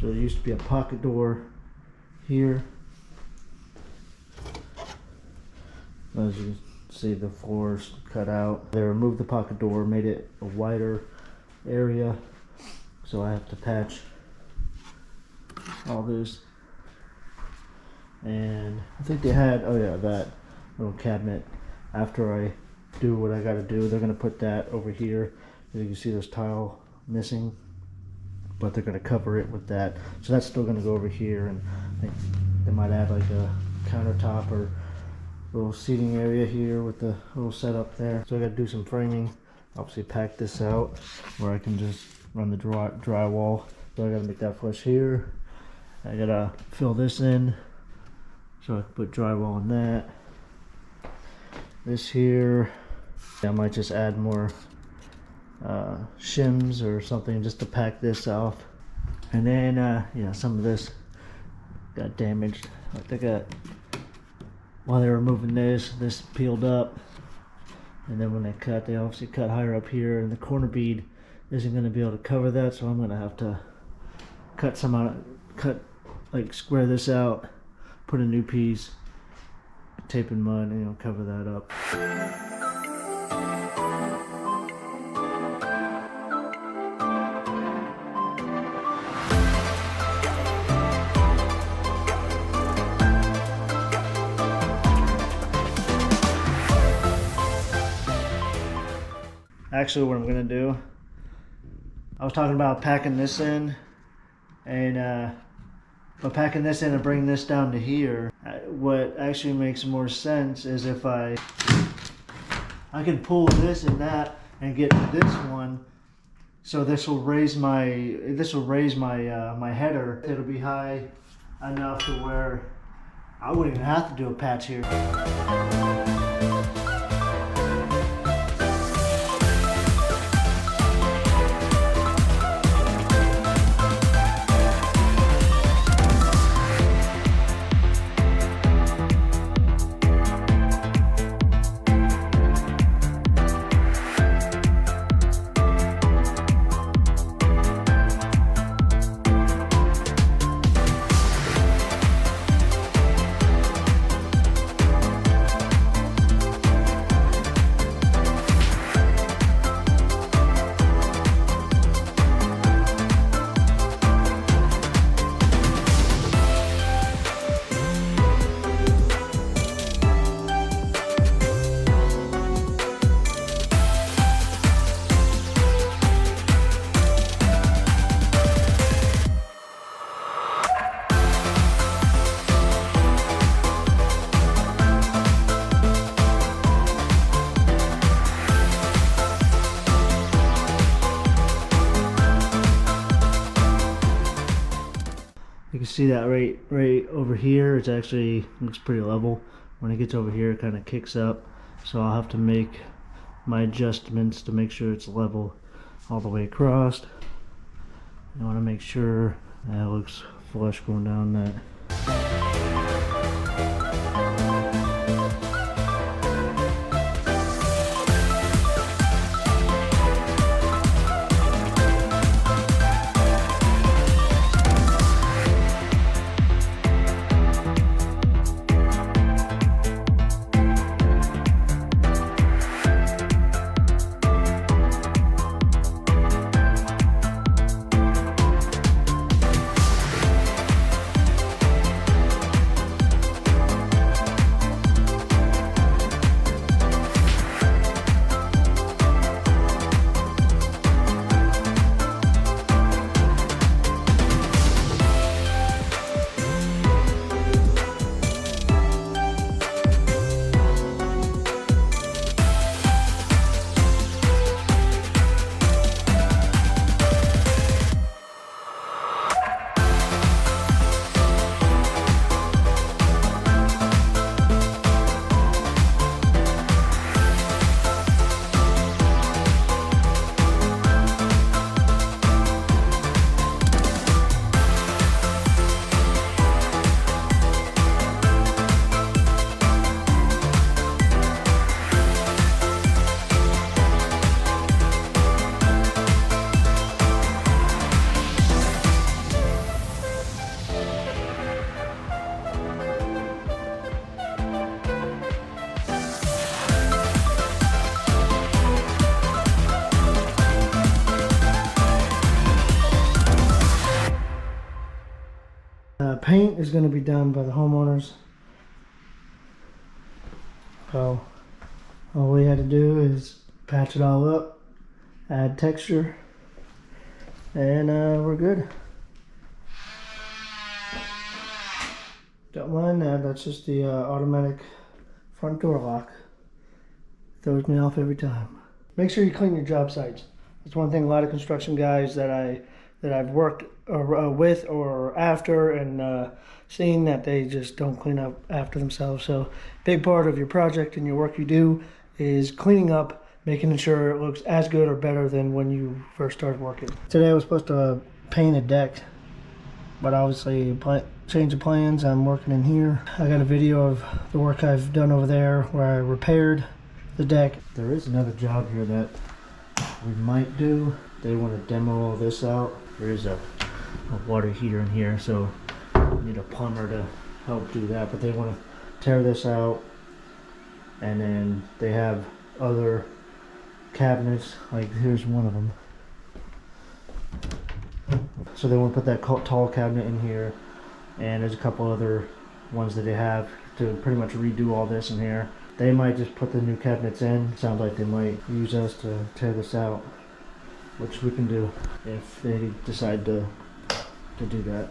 So there used to be a pocket door here. As you can see, the floor's cut out. They removed the pocket door, made it a wider area. So I have to patch all this. And I think they had, oh yeah, that little cabinet. After I do what I gotta do, they're gonna put that over here. As you can see, there's tile missing, but they're gonna cover it with that. So that's still gonna go over here, and I think they might add like a countertop or little seating area here with the little setup there. So I gotta do some framing. Obviously pack this out where I can just run the drywall. So I gotta make that flush here. I gotta fill this in so I can put drywall on that. This here, I might just add more shims or something just to pack this off. And then yeah, some of this got damaged. I think while they were removing this peeled up, and then when they cut, they obviously cut higher up here, and the corner bead isn't going to be able to cover that, so I'm going to have to cut some out, like square this out, put a new piece, tape and mud, and you know, cover that up. Actually, what I'm gonna do, I was talking about packing this in, and but packing this in and bringing this down to here, what actually makes more sense is if I can pull this and that and get to this one, so this will raise my my header. It'll be high enough to where I wouldn't even have to do a patch here. You can see that right over here, it's actually looks pretty level. When it gets over here, it kind of kicks up. So I'll have to make my adjustments to make sure it's level all the way across. I want to make sure that looks flush going down that. paint is going to be done by the homeowners. So all we had to do is patch it all up, add texture, and we're good. Don't mind that, that's just the automatic front door lock. Throws me off every time. Make sure you clean your job sites. That's one thing a lot of construction guys that I've worked with or after and seen that they just don't clean up after themselves. So big part of your project and your work you do is cleaning up, making sure it looks as good or better than when you first started working. Today I was supposed to paint a deck, but obviously change of plans. I'm working in here. I got a video of the work I've done over there where I repaired the deck. There is another job here that we might do. They want to demo all this out. There is a water heater in here, so we need a plumber to help do that. But they want to tear this out, and then they have other cabinets. Like here's one of them. So they want to put that tall cabinet in here, and there's a couple other ones that they have to pretty much redo all this in here. They might just put the new cabinets in. Sounds like they might use us to tear this out, which we can do if they decide to do that.